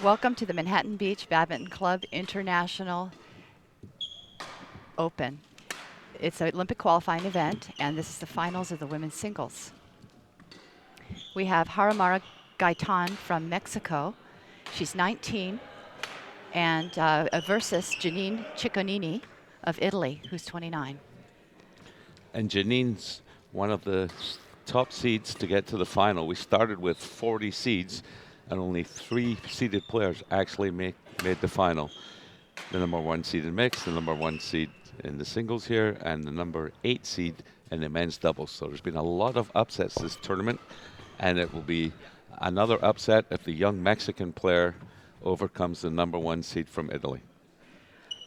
Welcome to the Manhattan Beach Badminton Club International Open. It's an Olympic qualifying event, and this is the finals of the women's singles. We have Haramara Gaitan from Mexico. She's 19, and versus Janine Cicognini of Italy, who's 29. And Janine's one of the top seeds to get to the final. We started with 40 seeds, and only 3 seeded players actually made the final. The number 1 seed in mixed, the number 1 seed in the singles here, and the number 8 seed in the men's doubles. So there's been a lot of upsets this tournament, and it will be another upset if the young Mexican player overcomes the number 1 seed from Italy.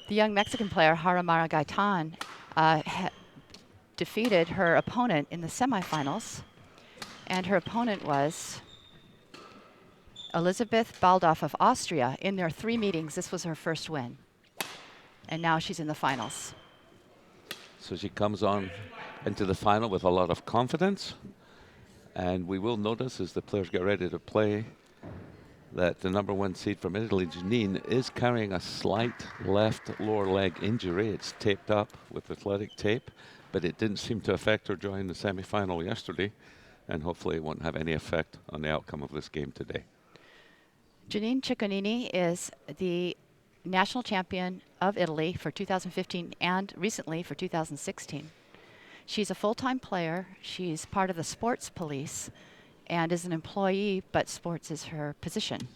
The young Mexican player, Haramara Gaitan, defeated her opponent in the semifinals, and her opponent was Elisabeth Baldauf of Austria. In their 3 meetings, this was her first win, and now she's in the finals. So she comes on into the final with a lot of confidence, and we will notice as the players get ready to play that the number 1 seed from Italy, Janine, is carrying a slight left lower leg injury. It's taped up with athletic tape, but it didn't seem to affect her during the semifinal yesterday, and hopefully it won't have any effect on the outcome of this game today. Janine Cicognini is the national champion of Italy for 2015 and recently for 2016. She's a full-time player. She's part of the sports police and is an employee, but sports is her position.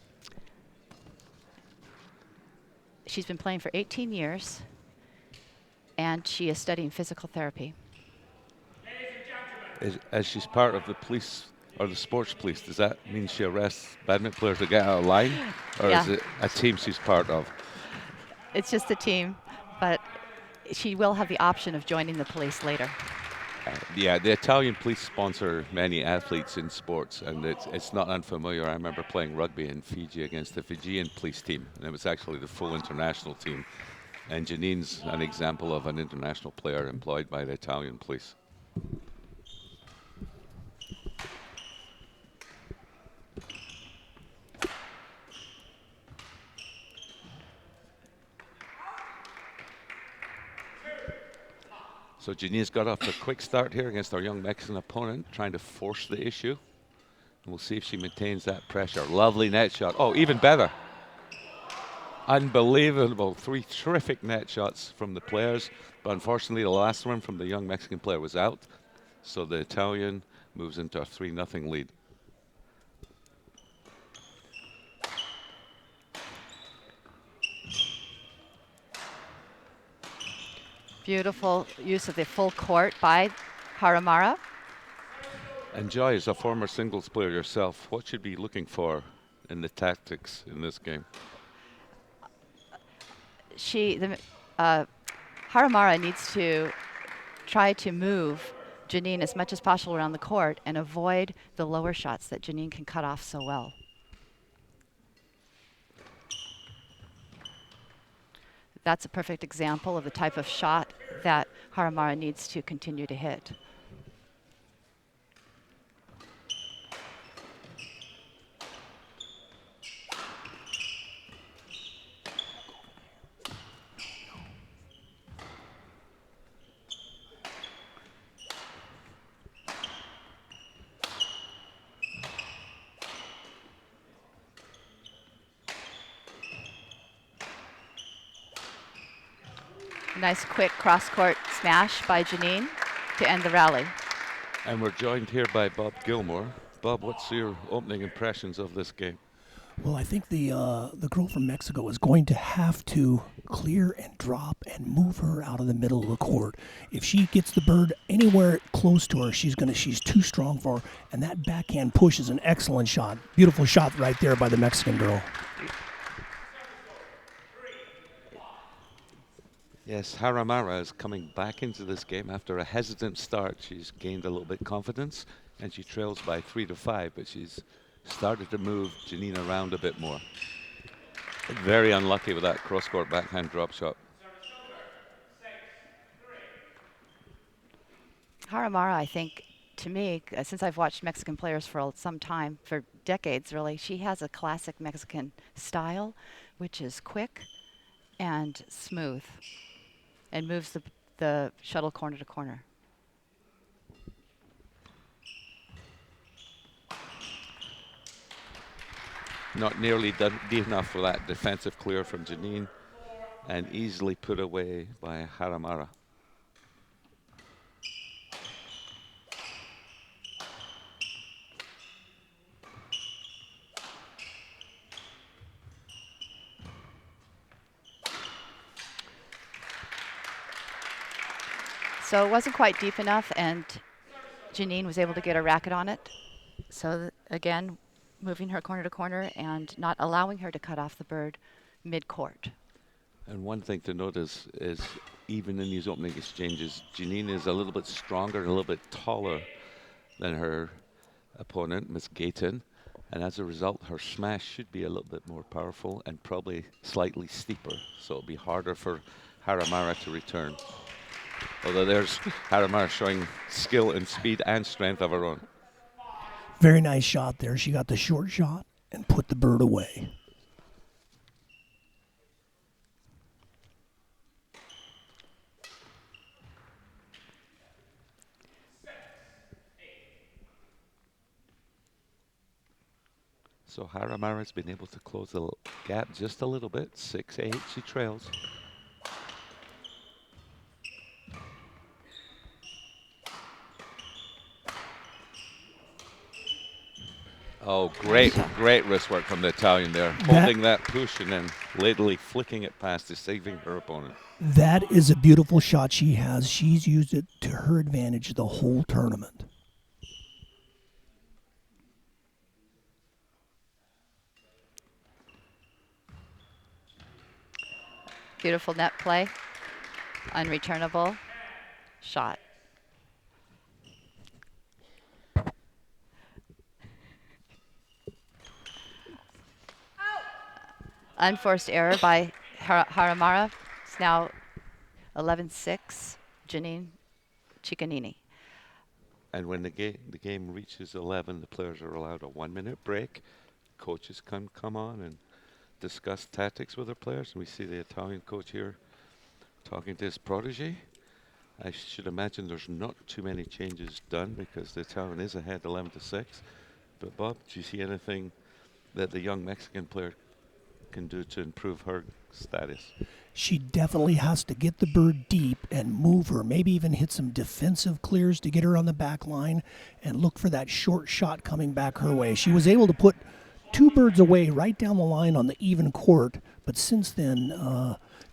She's been playing for 18 years, and she is studying physical therapy. As she's part of the police or the sports police, does that mean she arrests badminton players to get out of line? Or Yeah. is it a team she's part of? It's just a team, but she will have the option of joining the police later. Yeah, the Italian police sponsor many athletes in sports, and it's not unfamiliar. I remember playing rugby in Fiji against the Fijian police team, and it was actually the full international team. And Janine's an example of an international player employed by the Italian police. So Janine's got off to a quick start here against our young Mexican opponent, trying to force the issue. And we'll see if she maintains that pressure. Lovely net shot. Oh, even better. Unbelievable. 3 terrific net shots from the players. But unfortunately, the last one from the young Mexican player was out. So the Italian moves into a 3-0 lead. Beautiful use of the full court by Haramara. And Joy, as a former singles player yourself, what should you be looking for in the tactics in this game? Haramara needs to try to move Janine as much as possible around the court and avoid the lower shots that Janine can cut off so well. That's a perfect example of the type of shot that Haramara needs to continue to hit. Nice quick cross-court smash by Janine to end the rally. And we're joined here by Bob Gilmore. Bob, what's your opening impressions of this game? Well, I think the girl from Mexico is going to have to clear and drop and move her out of the middle of the court. If she gets the bird anywhere close to her, she's too strong for her. And that backhand push is an excellent shot. Beautiful shot right there by the Mexican girl. Yes, Haramara is coming back into this game after a hesitant start. She's gained a little bit confidence, and she trails by 3-5, but she's started to move Janine around a bit more. Very unlucky with that cross-court backhand drop shot. Haramara, I think, to me, since I've watched Mexican players for some time, for decades really, she has a classic Mexican style, which is quick and smooth, and moves the shuttle corner to corner. Not nearly deep enough for that defensive clear from Janine, and easily put away by Haramara. So it wasn't quite deep enough, and Janine was able to get a racket on it. So again, moving her corner to corner and not allowing her to cut off the bird mid-court. And one thing to note is even in these opening exchanges, Janine is a little bit stronger and a little bit taller than her opponent, Miss Gaitan. And as a result, her smash should be a little bit more powerful and probably slightly steeper. So it'll be harder for Haramara to return. Although there's Haramara showing skill and speed and strength of her own. Very nice shot there. She got the short shot and put the bird away. So Haramara's been able to close the gap just a little bit. 6-8, she trails. Oh, great wrist work from the Italian there. Holding that push and then lately flicking it past, deceiving her opponent. That is a beautiful shot she has. She's used it to her advantage the whole tournament. Beautiful net play, unreturnable shot. Unforced error by Haramara. It's now 11-6, Janine Cicognini. And when the game reaches 11, the players are allowed a 1-minute break. Coaches can come on and discuss tactics with their players. And we see the Italian coach here talking to his protege. I should imagine there's not too many changes done because the Italian is ahead 11-6. But Bob, do you see anything that the young Mexican player can do to improve her status? She definitely has to get the bird deep and move her, maybe even hit some defensive clears to get her on the back line and look for that short shot coming back her way. She was able to put two birds away right down the line on the even court, but since then,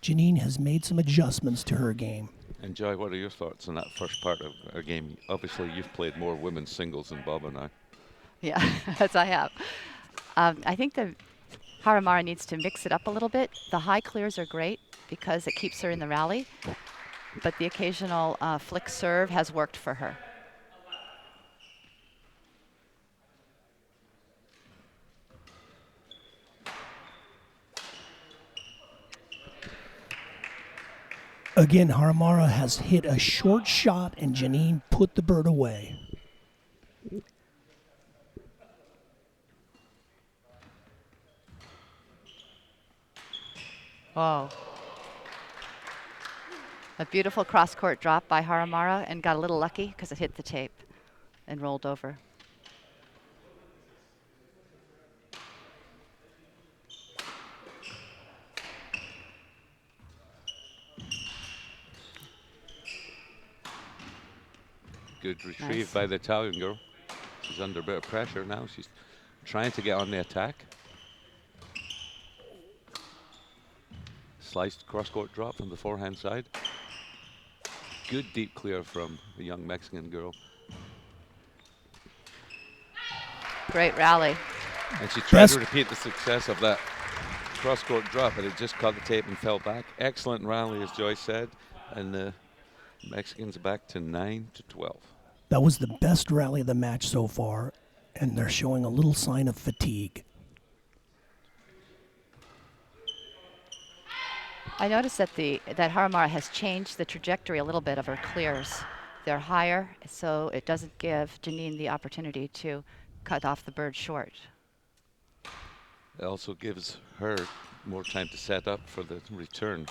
Janine has made some adjustments to her game. And Joy, what are your thoughts on that first part of our game? Obviously, you've played more women's singles than Bob and I. Yeah, as I have. I think the Haramara needs to mix it up a little bit. The high clears are great because it keeps her in the rally, but the occasional flick serve has worked for her. Again, Haramara has hit a short shot and Janine put the bird away. Whoa. A beautiful cross-court drop by Haramara and got a little lucky because it hit the tape and rolled over. Good retrieve Nice. by the Italian girl. She's under a bit of pressure now. She's trying to get on the attack. Sliced cross-court drop from the forehand side. Good deep clear from the young Mexican girl. Great rally. And she tried to repeat the success of that cross-court drop, but it just caught the tape and fell back. Excellent rally, as Joyce said. And the Mexicans back to 9-12. That was the best rally of the match so far, and they're showing a little sign of fatigue. I noticed that Haramara has changed the trajectory a little bit of her clears. They're higher, so it doesn't give Janine the opportunity to cut off the bird short. It also gives her more time to set up for the return.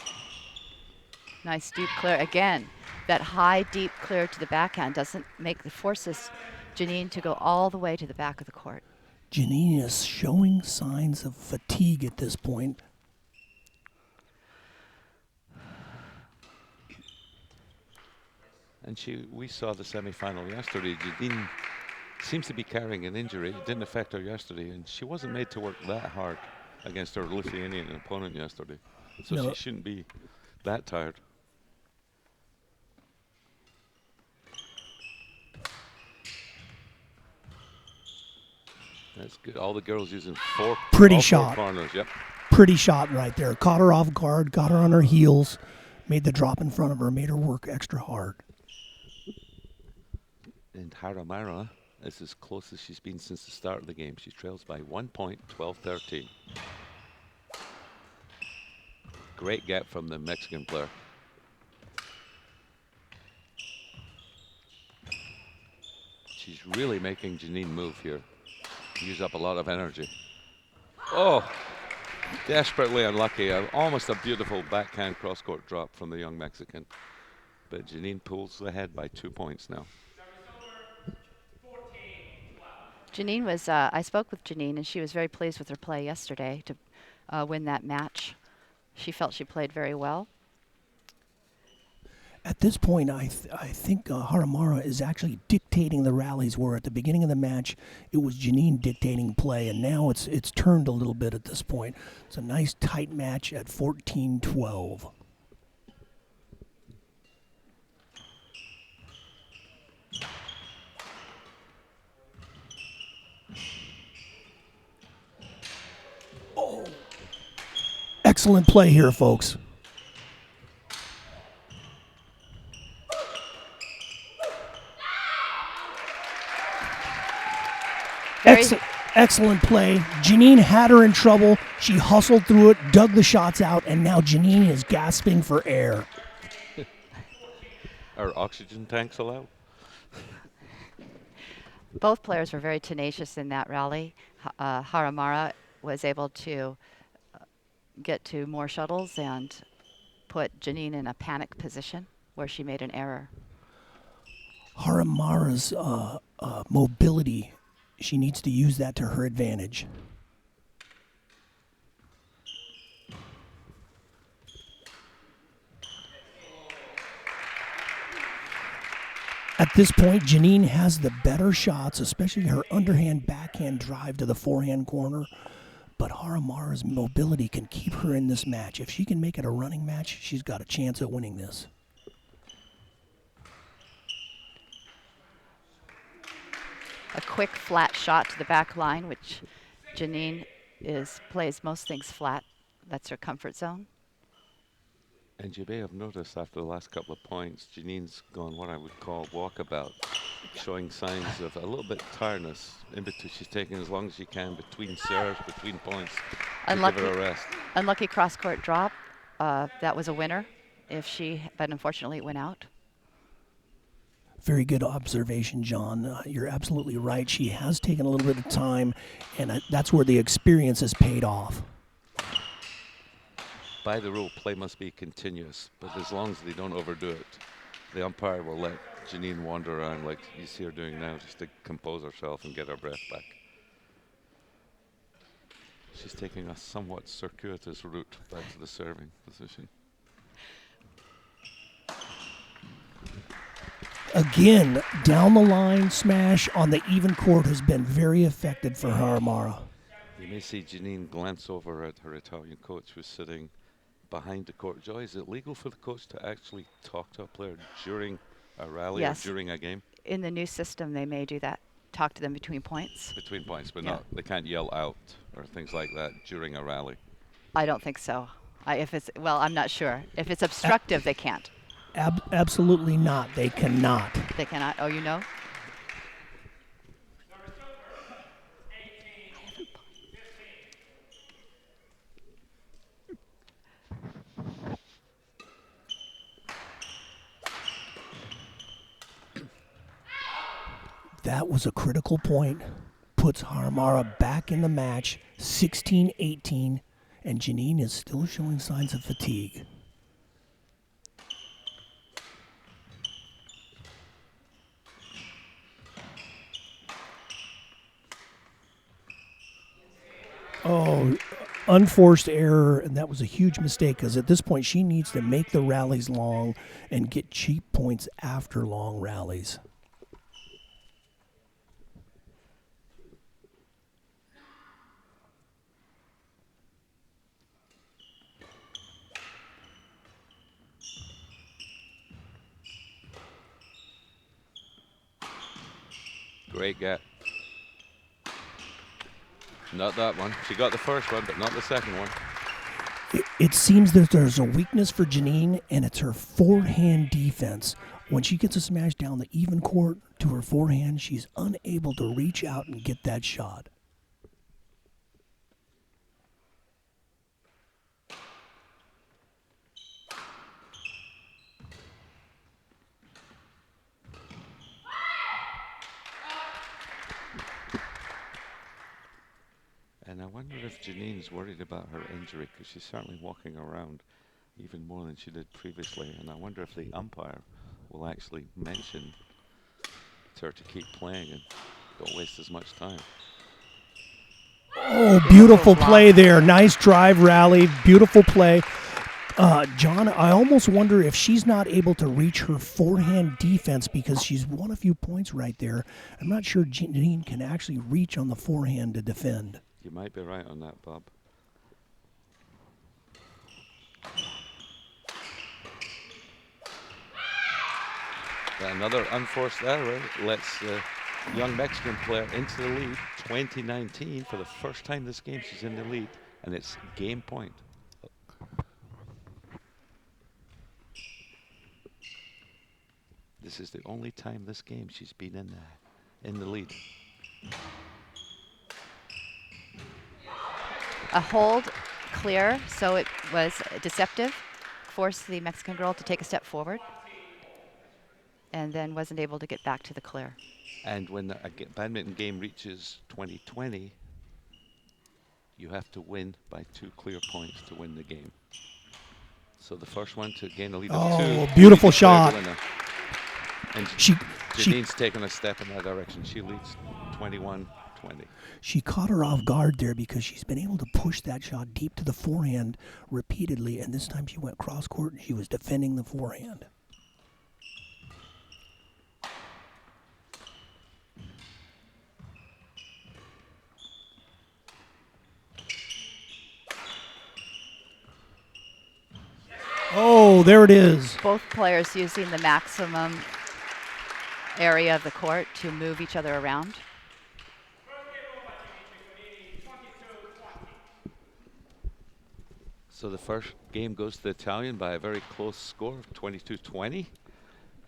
Nice deep clear. Again, that high, deep clear to the backhand doesn't make the forces Janine to go all the way to the back of the court. Janine is showing signs of fatigue at this point. And we saw the semi-final yesterday. Janine seems to be carrying an injury. It didn't affect her yesterday, and she wasn't made to work that hard against her Lithuanian opponent yesterday. So No. she shouldn't be that tired. That's good. All the girls using Pretty all shot. 4 corners. Yep. Pretty shot right there. Caught her off guard, got her on her heels, made the drop in front of her, made her work extra hard. And Haramara is as close as she's been since the start of the game. She trails by 1 point, 12-13. Great get from the Mexican player. She's really making Janine move here. Use up a lot of energy. Oh, desperately unlucky. Almost a beautiful backhand cross-court drop from the young Mexican. But Janine pulls ahead by 2 points now. Janine was, I spoke with Janine, and she was very pleased with her play yesterday to win that match. She felt she played very well. At this point, I think Haramara is actually dictating the rallies, where at the beginning of the match, it was Janine dictating play, and now it's turned a little bit at this point. It's a nice tight match at 14-12. Oh, excellent play here, folks. Excellent play. Janine had her in trouble. She hustled through it, dug the shots out, and now Janine is gasping for air. Are oxygen tanks allowed? Both players were very tenacious in that rally. Haramara was able to get to more shuttles and put Janine in a panic position where she made an error. Haramara's mobility, she needs to use that to her advantage. At this point, Janine has the better shots, especially her underhand backhand drive to the forehand corner. But Haramara's mobility can keep her in this match. If she can make it a running match, she's got a chance at winning this. A quick flat shot to the back line, which Janine plays most things flat. That's her comfort zone. And you may have noticed after the last couple of points, Janine's gone what I would call walkabout, showing signs of a little bit tiredness. In between, she's taking as long as she can between serves, between points, to give her a rest. Unlucky cross-court drop. That was a winner, but unfortunately it went out. Very good observation, John. You're absolutely right. She has taken a little bit of time, and that's where the experience has paid off. By the rule, play must be continuous, but as long as they don't overdo it, the umpire will let Janine wander around like you see her doing now, just to compose herself and get her breath back. She's taking a somewhat circuitous route back to the serving position. Again, down the line smash on the even court has been very effective for Haramara. You may see Janine glance over at her Italian coach who's sitting behind the court. Joy, is it legal for the coach to actually talk to a player during a rally or during a game? In the new system, they may do that. Talk to them between points. Between points, but they can't yell out or things like that during a rally. I don't think so. I'm not sure. If it's obstructive, they can't. Absolutely not. They cannot. They cannot. Oh, you know? That was a critical point. Puts Haramara back in the match, 16-18, and Janine is still showing signs of fatigue. Oh, unforced error, and that was a huge mistake because at this point she needs to make the rallies long and get cheap points after long rallies. Great get. Not that one. She got the first one, but not the second one. It seems that there's a weakness for Janine, and it's her forehand defense. When she gets a smash down the even court to her forehand, she's unable to reach out and get that shot. And I wonder if Janine's worried about her injury, because she's certainly walking around even more than she did previously. And I wonder if the umpire will actually mention to her to keep playing and don't waste as much time. Oh, beautiful play there. Nice drive rally. Beautiful play. John, I almost wonder if she's not able to reach her forehand defense because she's won a few points right there. I'm not sure Janine can actually reach on the forehand to defend. You might be right on that, Bob. Another unforced error lets the young Mexican player into the lead. 2019, for the first time this game she's in the lead, and it's game point. This is the only time this game she's been in the lead. A hold, clear, so it was deceptive, forced the Mexican girl to take a step forward, and then wasn't able to get back to the clear. And when a badminton game reaches 2020, you have to win by 2 clear points to win the game. So the first one to gain a lead of 2. Oh, beautiful shot. And Janine's taken a step in that direction. She leads 21-20. She caught her off guard there because she's been able to push that shot deep to the forehand repeatedly, and this time she went cross court and she was defending the forehand. Oh, there it is. Both players using the maximum area of the court to move each other around. So the first game goes to the Italian by a very close score of 22-20.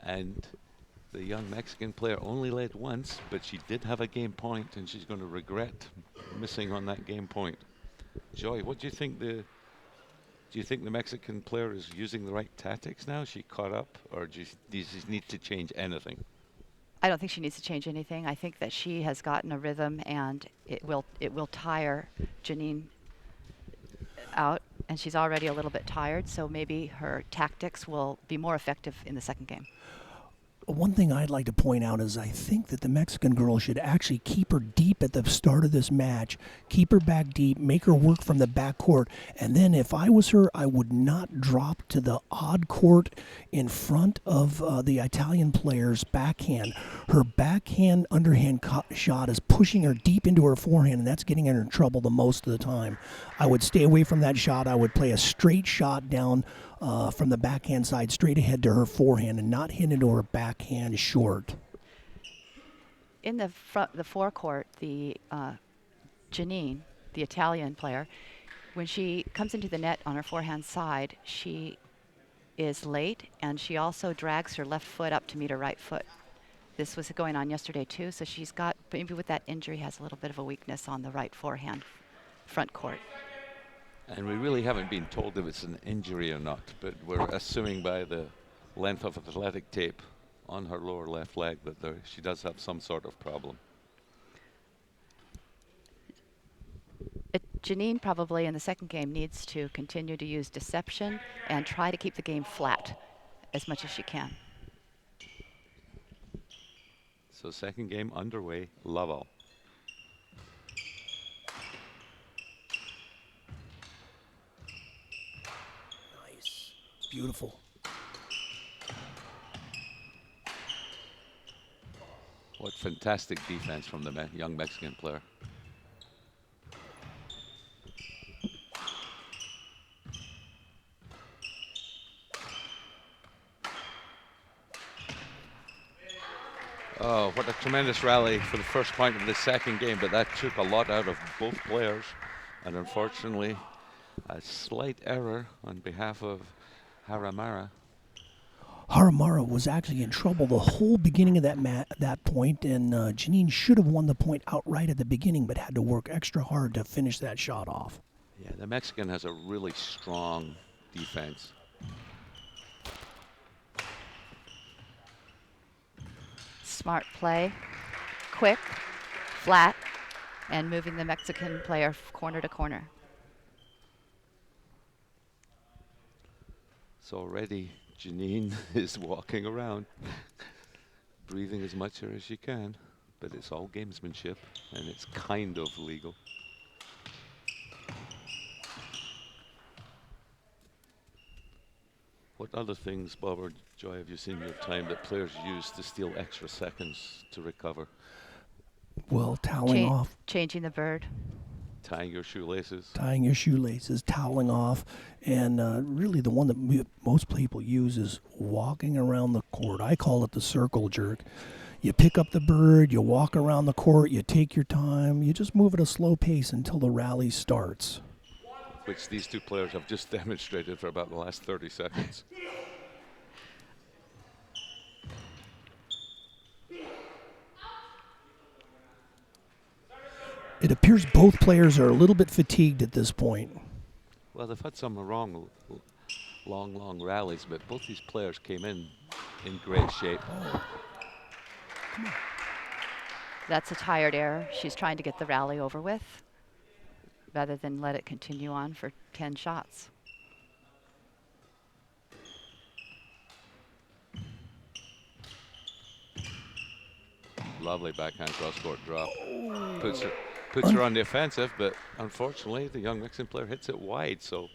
And the young Mexican player only led once, but she did have a game point, and she's going to regret missing on that game point. Joy, what do you think the Mexican player is using the right tactics now? Is she caught up, or does she need to change anything? I don't think she needs to change anything. I think that she has gotten a rhythm, and it will tire Janine out, and she's already a little bit tired, so maybe her tactics will be more effective in the second game. One thing I'd like to point out is I think that the Mexican girl should actually keep her deep at the start of this match, keep her back deep, make her work from the back court, and then if I was her, I would not drop to the odd court in front of the Italian player's backhand. Her backhand underhand shot is pushing her deep into her forehand, and that's getting her in trouble the most of the time. I would stay away from that shot. I would play a straight shot down from the backhand side straight ahead to her forehand and not hit into her backhand short. In the forecourt, the Janine, the Italian player, when she comes into the net on her forehand side, she is late, and she also drags her left foot up to meet her right foot. This was going on yesterday too, so she's got, maybe with that injury, has a little bit of a weakness on the right forehand front court. And we really haven't been told if it's an injury or not, but we're assuming by the length of athletic tape on her lower left leg that she does have some sort of problem. Janine probably in the second game needs to continue to use deception and try to keep the game flat as much as she can. So second game underway, level. Nice. Beautiful. What fantastic defense from the young Mexican player. Oh, what a tremendous rally for the first point of the second game, but that took a lot out of both players. And unfortunately, a slight error on behalf of Haramara. Haramara was actually in trouble the whole beginning of that point, and Janine should have won the point outright at the beginning, but had to work extra hard to finish that shot off. Yeah, the Mexican has a really strong defense. Smart play, quick, flat, and moving the Mexican player corner to corner. So already Janine is walking around, breathing as much as she can, but it's all gamesmanship, and it's kind of legal. What other things, Bob or Joy, have you seen in your time that players use to steal extra seconds to recover? Well, toweling off. Changing the bird. Tying your shoelaces. Tying your shoelaces, toweling off, and really the one that most people use is walking around the court. I call it the circle jerk. You pick up the bird, you walk around the court, you take your time, you just move at a slow pace until the rally starts. Which these two players have just demonstrated for about the last 30 seconds. It appears both players are a little bit fatigued at this point. Well, they've had some long rallies, but both these players came in great shape. That's a tired error. She's trying to get the rally over with rather than let it continue on for 10 shots. Lovely backhand cross-court drop. Puts her on the offensive, but unfortunately the young Mexican player hits it wide, so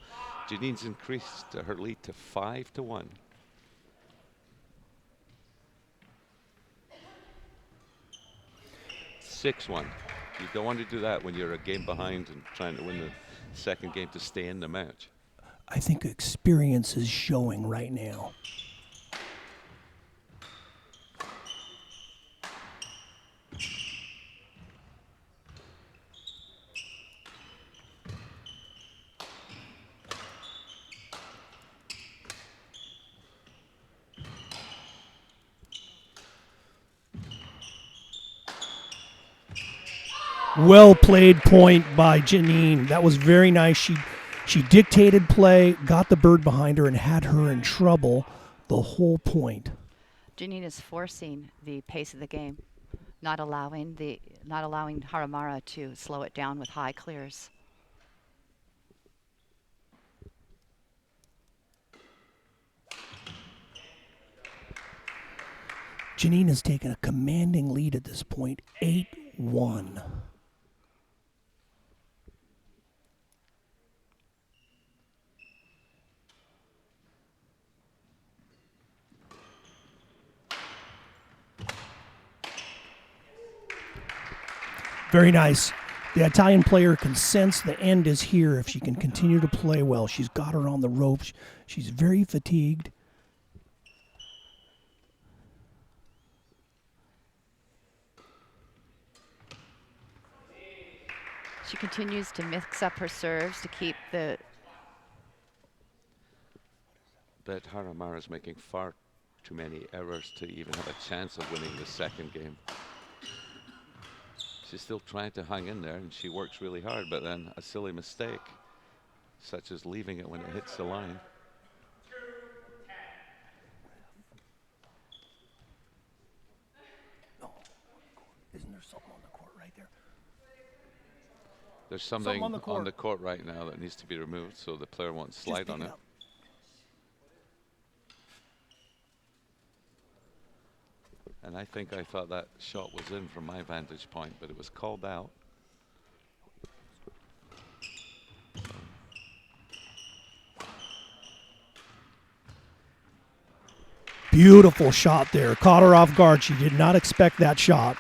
Janine's increased her lead to 5-1. Six-1. You don't want to do that when you're a game behind and trying to win the second game to stay in the match. I think experience is showing right now. Well played point by Janine. That was very nice. She dictated play, got the bird behind her, and had her in trouble the whole point. Janine is forcing the pace of the game, not allowing Haramara to slow it down with high clears. Janine has taken a commanding lead at this point, 8-1. Very nice. The Italian player can sense the end is here if she can continue to play well. She's got her on the ropes. She's very fatigued. She continues to mix up her serves to keep the... But Haramara's making far too many errors to even have a chance of winning the second game. She's still trying to hang in there, and she works really hard, but then a silly mistake, such as leaving it when it hits the line. There's something on the on the court. court right now that needs to be removed, so the player won't slide on pick it. up. And I think I thought that shot was in from my vantage point, but it was called out. Beautiful shot there. Caught her off guard. She did not expect that shot.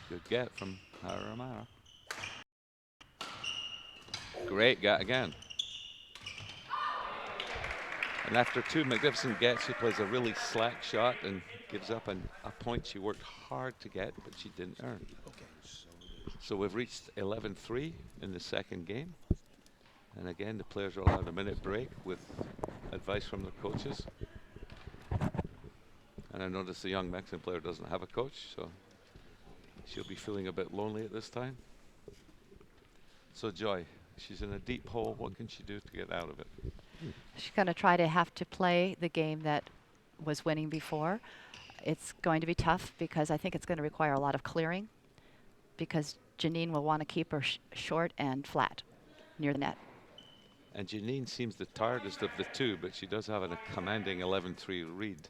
Good get from Haramara. Great get again. And after two magnificent gets, she plays a really slack shot and gives up a point she worked hard to get, but she didn't earn. Okay. So we've reached 11-3 in the second game. And again, the players are allowed a minute break with advice from their coaches. And I notice the young Mexican player doesn't have a coach, so she'll be feeling a bit lonely at this time. So Joy, she's in a deep hole. What can she do to get out of it? She's going to try to have to play the game that was winning before. It's going to be tough because I think it's going to require a lot of clearing because Janine will want to keep her short and flat near the net. And Janine seems the tiredest of the two, but she does have a commanding 11-3 lead.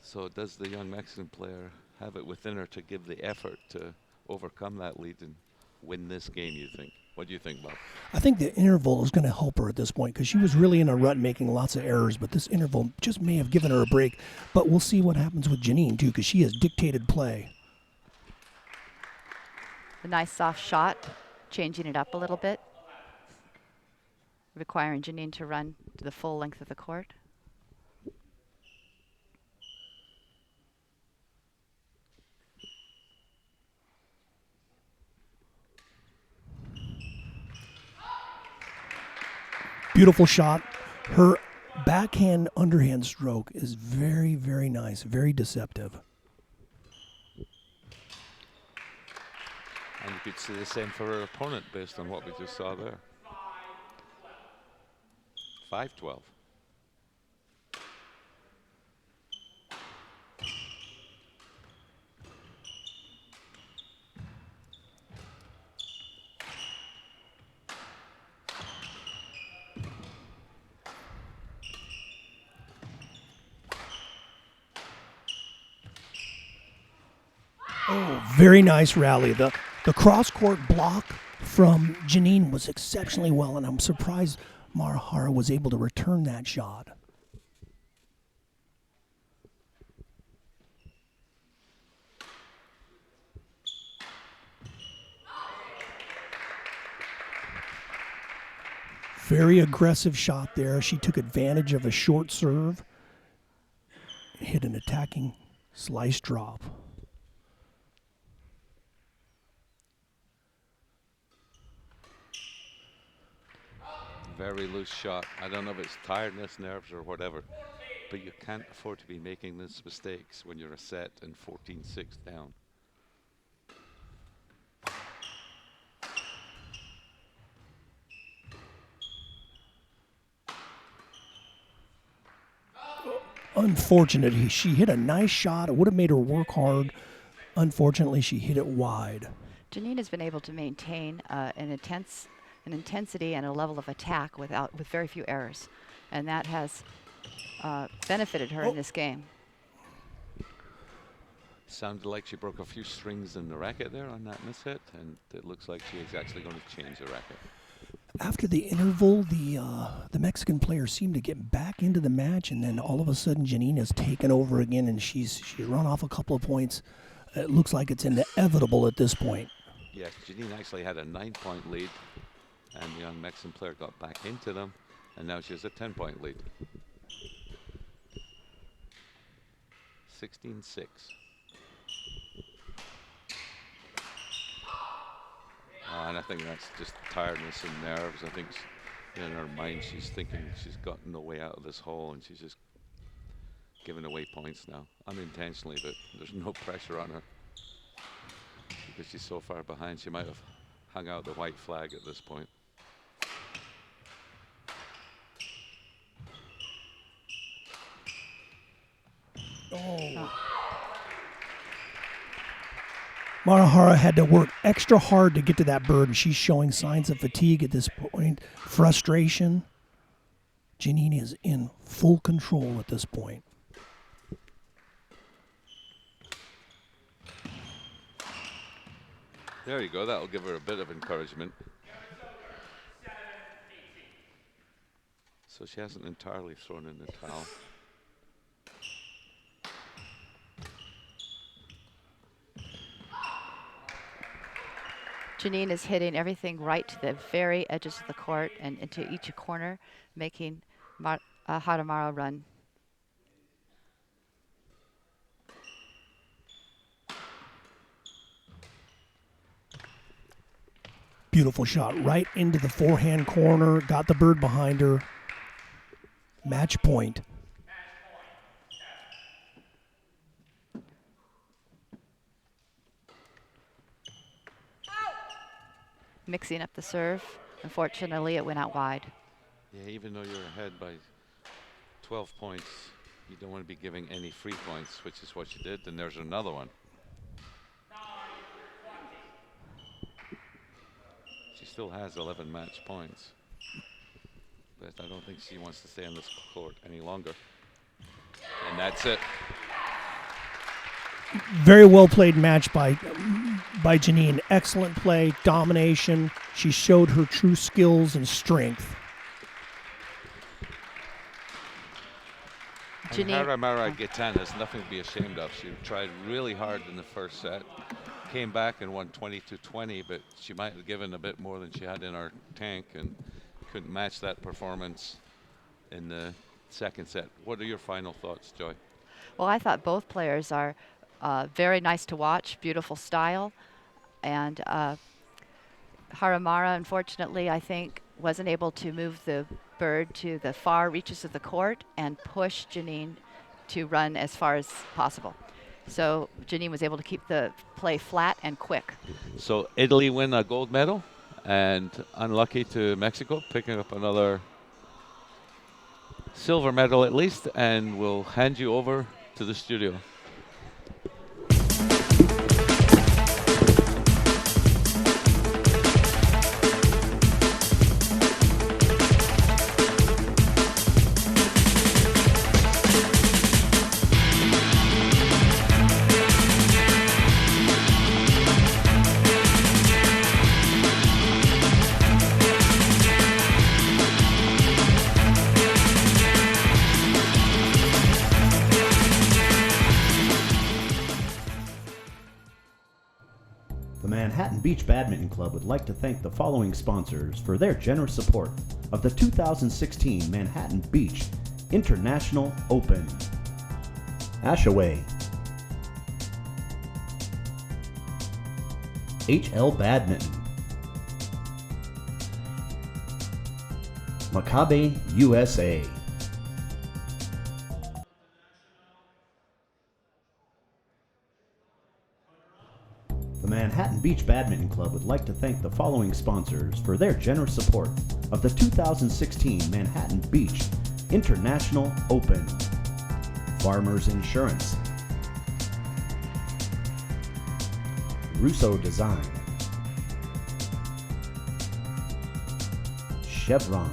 So does the young Mexican player have it within her to give the effort to overcome that lead and win this game, you think? What do you think, Bob? I think the interval is going to help her at this point because she was really in a rut making lots of errors, but this interval just may have given her a break. But we'll see what happens with Janine, too, because she has dictated play. A nice soft shot, changing it up a little bit, requiring Janine to run to the full length of the court. Beautiful shot. Her backhand underhand stroke is very, very nice, very deceptive. And you could see the same for her opponent based on what we just saw there. 5-12. Oh, very nice rally. The cross-court block from Janine was exceptionally well, and I'm surprised Marahara was able to return that shot. Very aggressive shot there. She took advantage of a short serve, hit an attacking slice drop. Very loose shot. I don't know if it's tiredness, nerves, or whatever, but you can't afford to be making these mistakes when you're a set and 14-6 down. Unfortunately, she hit a nice shot. It would have made her work hard. Unfortunately, she hit it wide. Janine has been able to maintain an intensity and a level of attack with very few errors, and that has benefited her in this game. Sounded like she broke a few strings in the racket there on that mishit, and it looks like she is actually going to change the racket. After the interval, the Mexican player seemed to get back into the match, and then all of a sudden Janine has taken over again, and she's run off a couple of points. It looks like it's inevitable at this point. Yes, Janine actually had a 9-point lead, and the young Mexican player got back into them, and now she has a 10-point lead. 16-6. And I think that's just tiredness and nerves. I think in her mind she's thinking she's got no way out of this hole, and she's just giving away points now, unintentionally, but there's no pressure on her because she's so far behind. She might have hung out the white flag at this point. Marahara had to work extra hard to get to that bird, and she's showing signs of fatigue at this point, frustration. Giannini is in full control at this point. There you go. That'll give her a bit of encouragement. So she hasn't entirely thrown in the towel. Janine is hitting everything right to the very edges of the court and into each corner, making Haramara run. Beautiful shot right into the forehand corner, got the bird behind her. Match point. Mixing up the serve. Unfortunately, it went out wide. Yeah, even though you're ahead by 12 points, you don't want to be giving any free points, which is what you did. Then there's another one. She still has 11 match points. But I don't think she wants to stay on this court any longer. And that's it. Very well played match by Janine. Excellent play, domination. She showed her true skills and strength. And Haramara Gaitan has nothing to be ashamed of. She tried really hard in the first set, came back and won 20-20, but she might have given a bit more than she had in her tank and couldn't match that performance in the second set. What are your final thoughts, Joy? Well, I thought both players are very nice to watch, beautiful style. And Haramara, unfortunately, I think, wasn't able to move the bird to the far reaches of the court and push Janine to run as far as possible. So Janine was able to keep the play flat and quick. So Italy win a gold medal, and unlucky to Mexico, picking up another silver medal at least, and we'll hand you over to the studio. The Manhattan Beach Badminton Club would like to thank the following sponsors for their generous support of the 2016 Manhattan Beach International Open. Ashaway, HL Badminton, Maccabi USA, The Manhattan Beach Badminton Club would like to thank the following sponsors for their generous support of the 2016 Manhattan Beach International Open. Farmers Insurance, Russo Design, Chevron,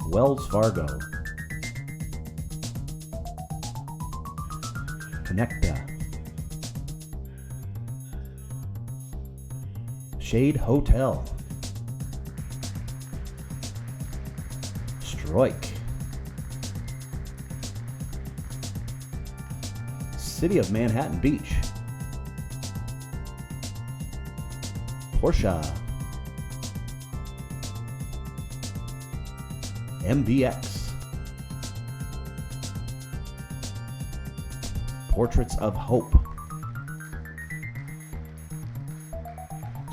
Wells Fargo, Connecta, Shade Hotel, Stroik, City of Manhattan Beach, Porsche, MBX, Portraits of Hope,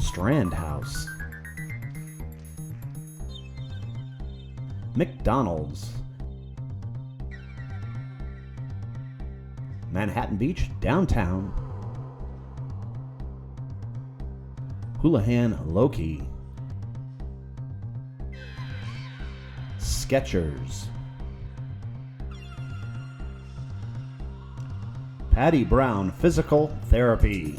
Strand House, McDonald's, Manhattan Beach Downtown, Houlihan Lokey, Skechers, Patty Brown Physical Therapy.